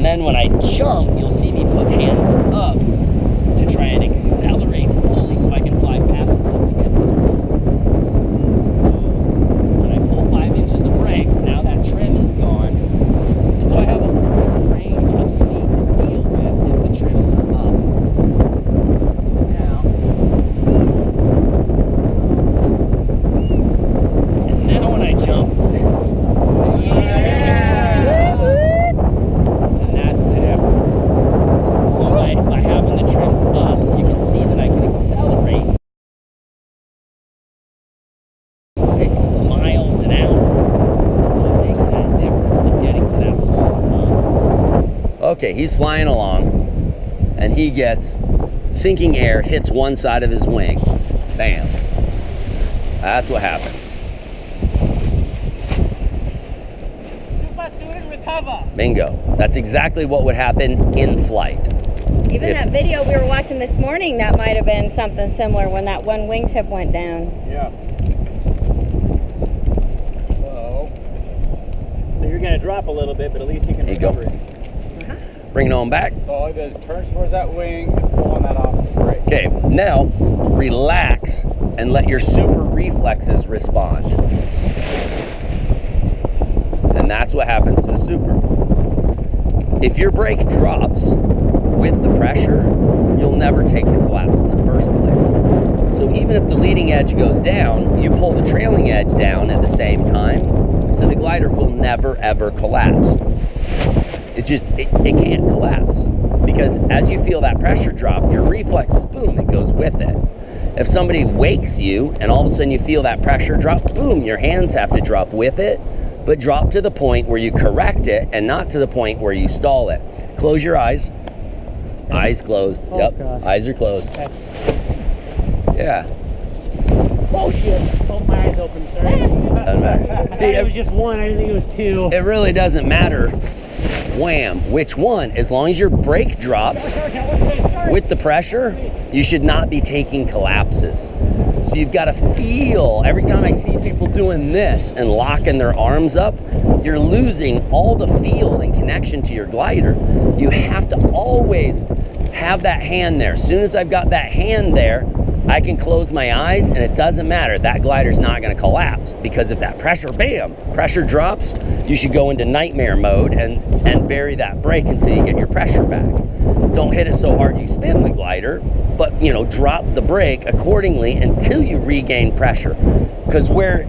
then when I jump, you'll see me put hands up to try and accelerate fully so I can fly fast enough to get there. So when I pull 5 inches of brake, now that trim is gone. And so I have a wide range of speed to deal with if the trims are up. Now when I jump, and that's the difference. So by having the trims up, you can see that I can accelerate 6 miles an hour. So it makes that difference in getting to that pole. Okay, he's flying along, and he gets sinking air, hits one side of his wing. Bam. That's what happens. Bingo. That's exactly what would happen in flight. Even that video we were watching this morning, that might have been something similar when that one wingtip went down. Yeah. So you're going to drop a little bit, but at least you can recover it. Bring it on back. So all he does is turn towards that wing and pull on that opposite brake. Okay, now relax and let your super reflexes respond. And that's what happens to a super. If your brake drops with the pressure, you'll never take the collapse in the first place. So even if the leading edge goes down, you pull the trailing edge down at the same time, so the glider will never ever collapse. It can't collapse, because as you feel that pressure drop, your reflexes, boom, it goes with it. If somebody wakes you and all of a sudden you feel that pressure drop, boom, your hands have to drop with it, but drop to the point where you correct it and not to the point where you stall it. Close your eyes. Eyes closed. Oh, yep, God. Eyes are closed. Okay. Yeah. Oh shit! Oh, my eyes open. Sorry. Doesn't matter. See, it was just one. I didn't think it was two. It really doesn't matter. Wham, which one? As long as your brake drops with the pressure, you should not be taking collapses. So you've got to feel, every time I see people doing this and locking their arms up, you're losing all the feel and connection to your glider. You have to always have that hand there. As soon as I've got that hand there, I can close my eyes and it doesn't matter. That glider's not going to collapse, because if that pressure, bam, pressure drops, you should go into nightmare mode and bury that brake until you get your pressure back. Don't hit it so hard you spin the glider, but drop the brake accordingly until you regain pressure. Because where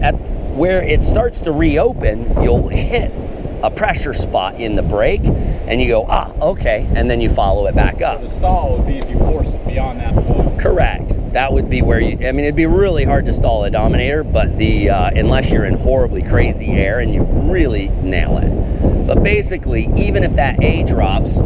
it starts to reopen, you'll hit a pressure spot in the brake and you go, okay, and then you follow it back up. So the stall would be if you force it beyond that point. Correct. That would be where it'd be really hard to stall a Dominator, but unless you're in horribly crazy air and you really nail it. But basically, even if that A drops,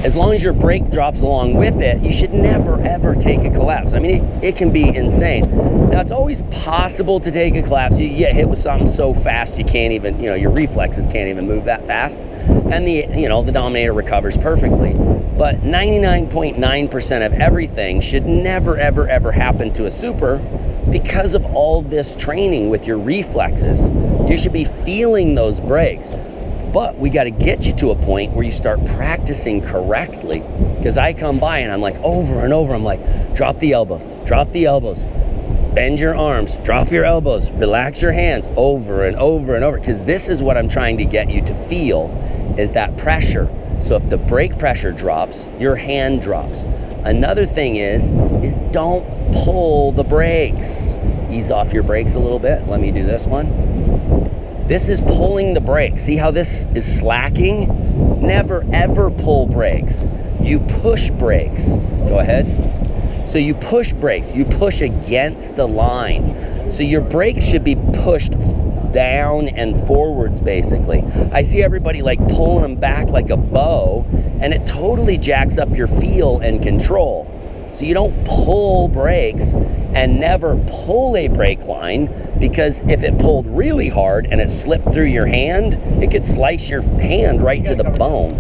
as long as your brake drops along with it, you should never ever take a collapse. I mean, it can be insane. Now, it's always possible to take a collapse. You get hit with something so fast you can't even, your reflexes can't even move that fast, and the Dominator recovers perfectly. But 99.9% of everything should never ever ever happen to a super, because of all this training with your reflexes. You should be feeling those brakes. But we got to get you to a point where you start practicing correctly. Because I come by and I'm like, over and over, I'm like, drop the elbows, bend your arms, drop your elbows, relax your hands, over and over and over. Because this is what I'm trying to get you to feel, is that pressure. So if the brake pressure drops, your hand drops. Another thing is don't pull the brakes. Ease off your brakes a little bit. Let me do this one. This is pulling the brakes. See how this is slacking? Never ever pull brakes. You push brakes. Go ahead. So you push brakes. You push against the line. So your brakes should be pushed down and forwards, basically. I see everybody like pulling them back like a bow, and it totally jacks up your feel and control. So you don't pull brakes and never pull a brake line, because if it pulled really hard and it slipped through your hand, it could slice your hand right to the bone.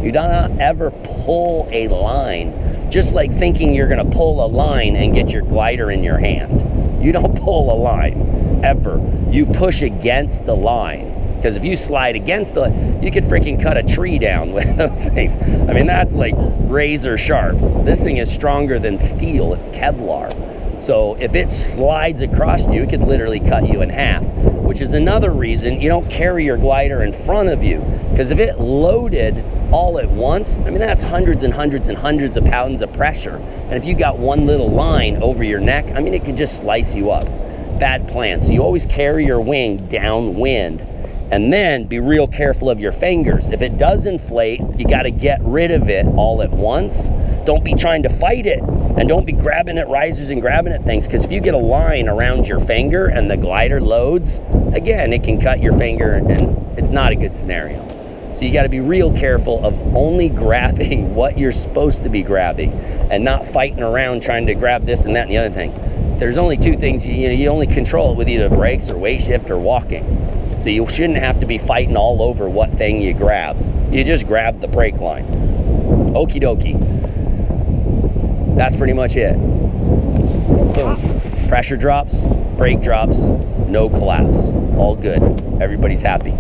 You do not ever pull a line. Just like thinking you're gonna pull a line and get your glider in your hand. You don't pull a line, ever. You push against the line. Because if you slide against you could freaking cut a tree down with those things. I mean, that's like razor sharp. This thing is stronger than steel. It's Kevlar. So if it slides across you, it could literally cut you in half, which is another reason you don't carry your glider in front of you. Because if it loaded all at once, I mean, that's hundreds and hundreds and hundreds of pounds of pressure. And if you got one little line over your neck, I mean, it could just slice you up. Bad plan. So you always carry your wing downwind, and then be real careful of your fingers. If it does inflate, you got to get rid of it all at once. Don't be trying to fight it, and don't be grabbing at risers and grabbing at things, because if you get a line around your finger and the glider loads, again, it can cut your finger, and it's not a good scenario. So you got to be real careful of only grabbing what you're supposed to be grabbing, and not fighting around trying to grab this and that and the other thing. There's only two things, you only control it with either brakes or weight shift or walking. So you shouldn't have to be fighting all over what thing you grab. You just grab the brake line. Okie dokie. That's pretty much it. Boom. Pressure drops, brake drops, no collapse. All good. Everybody's happy.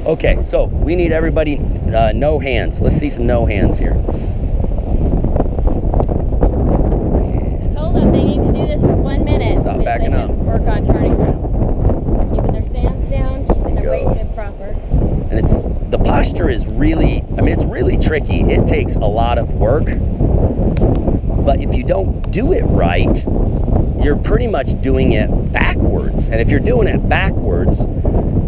Okay, so we need everybody, no hands. Let's see some no hands here. I told them they need to do this for 1 minute. Stop so backing they up. can work on turning around. Keeping their stance down, keeping their weight shift proper. And the posture is really, I mean, it's really tricky. It takes a lot of work. But if you don't do it right, you're pretty much doing it backwards. And if you're doing it backwards,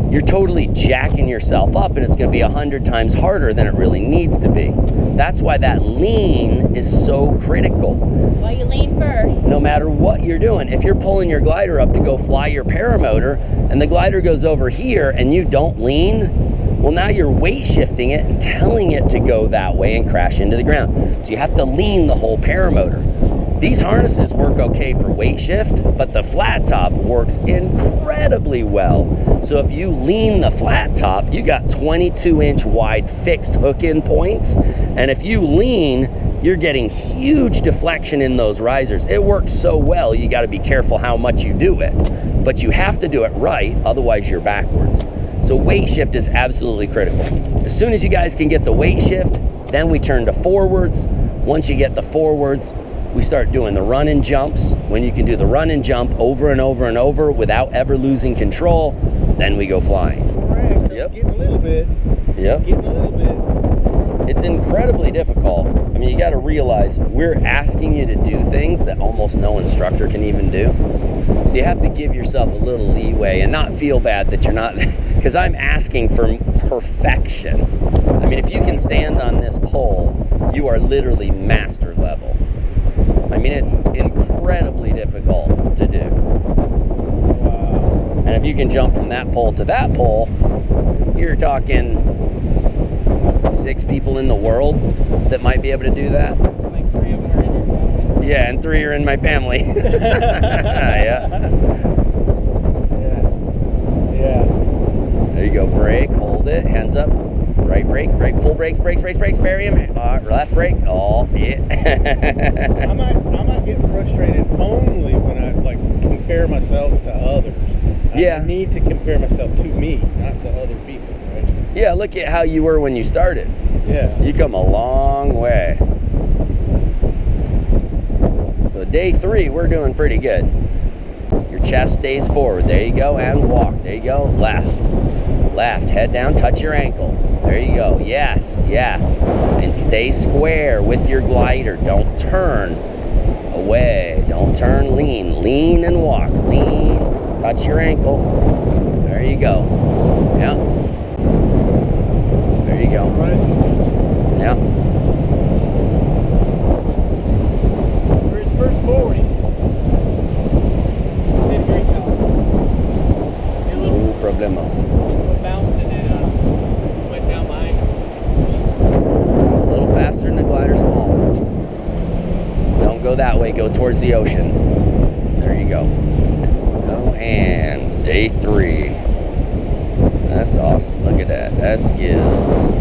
you're totally jacking yourself up, and it's going to be 100 times harder than it really needs to be. That's why that lean is so critical. That's why you lean first. No matter what you're doing, if you're pulling your glider up to go fly your paramotor, and the glider goes over here and you don't lean, well, now you're weight shifting it and telling it to go that way and crash into the ground. So you have to lean the whole paramotor. These harnesses work okay for weight shift, but the flat top works incredibly well. So if you lean the flat top, you got 22-inch wide fixed hook-in points. And if you lean, you're getting huge deflection in those risers. It works so well, you got to be careful how much you do it. But you have to do it right, otherwise you're backwards. So weight shift is absolutely critical. As soon as you guys can get the weight shift, then we turn to forwards. Once you get the forwards, we start doing the run and jumps. When you can do the run and jump over and over and over without ever losing control, then we go flying. Yep. Getting a little bit. Yep. Getting a little bit. It's incredibly difficult. I mean, you got to realize we're asking you to do things that almost no instructor can even do. So you have to give yourself a little leeway and not feel bad that you're not, because I'm asking for perfection. I mean, if you can stand on this pole, you are literally master level. I mean, it's incredibly difficult to do. Wow. And if you can jump from that pole to that pole, you're talking 6 people in the world that might be able to do that. Like 3 of them are in your family. Yeah, and 3 are in my family. Yeah. Yeah. There you go. Brake, hold it, hands up. Right brake, full brakes, brakes, bury him. Left brake, oh, yeah. I might get frustrated only when I like compare myself to others. Yeah. I need to compare myself to me, not to other people, right? Yeah, look at how you were when you started. Yeah. You come a long way. So day 3, we're doing pretty good. Your chest stays forward. There you go, and walk. There you go, left. Left, head down, touch your ankle. There you go, yes, yes. And stay square with your glider. Don't turn away. Don't turn, lean. Lean and walk. Lean, touch your ankle. There you go. Yeah. There you go. Yeah. For his first 40. Did great job. No problemo. Bouncing and went down mine. A little faster than the glider's fall. Don't go that way, go towards the ocean. There you go. No hands, day 3. That's awesome, look at that, that's skills.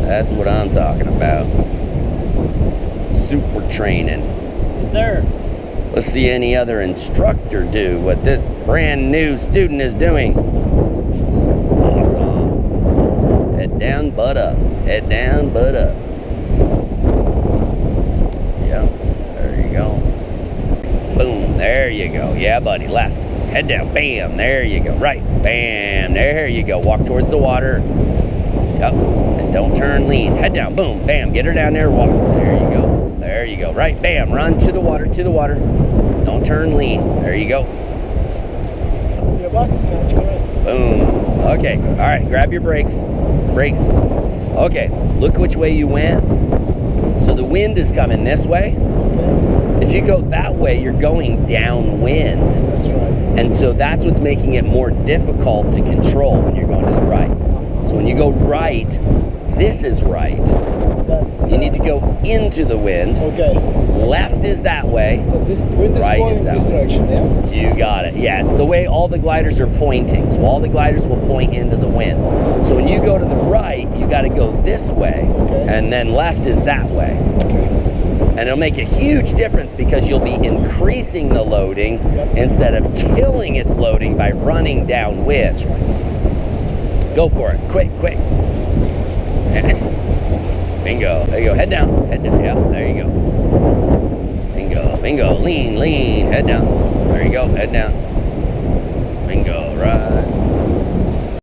That's what I'm talking about. Super training. Yes, sir. Let's see any other instructor do what this brand new student is doing. That's Head down, butt up. Yep, there you go. Boom, there you go. Yeah, buddy, left. Head down, bam, there you go. Right, bam, there you go. Walk towards the water. Yep, and don't turn, lean. Head down, boom, bam, get her down there, walk. There you go. There you go. Right, bam, run to the water, to the water. Don't turn, lean. There you go. Boom. Okay, all right, grab your brakes. Brakes. Okay, look which way you went. So the wind is coming this way. If you go that way, you're going downwind. That's right. And so that's what's making it more difficult to control when you're going to the right. So when you go right, this is right. You need to go into the wind. Okay. Left is that way. So this wind is Right blowing is in that this way. direction, yeah? You got it. Yeah, it's the way all the gliders are pointing. So all the gliders will point into the wind. So when you go to the right, you got to go this way. Okay. And then left is that way. Okay. And it'll make a huge difference because you'll be increasing the loading instead of killing its loading by running downwind. That's right. Go for it. Quick, quick. Bingo. There you go. Head down. Head down. Yeah, there you go. Bingo. Bingo. Lean, lean. Head down. There you go. Head down. Bingo. Right.